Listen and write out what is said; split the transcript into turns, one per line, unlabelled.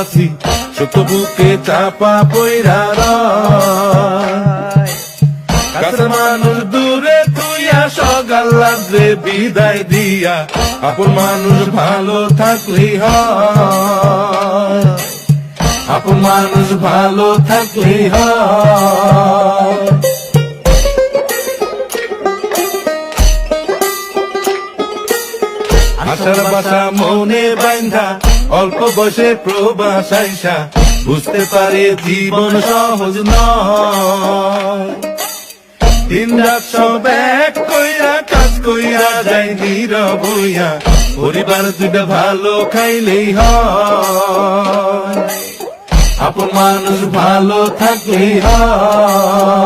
আছি সত্য বুকে চাপা পইরা রয়। কাছের মানুষ দূরে তুইয়া সকাল রাত্রে বিদায় দিয়া আপন মানুষ ভালো থাকলেই হয়, আপন মানুষ ভালো থাকলেই হয়। আশার বাসা মনে বাইন্ধা অল্প বয়সে প্রবাস আইসা বুঝতে পারে জীবন সহজ নয়। দিন রাত সব এক কইরা কাজ কইরা যায় নীরব হইয়া, পরিবার দুইটা ভালো খাইলেই হয়, আপন মানুষ ভালো থাকলেই হয়।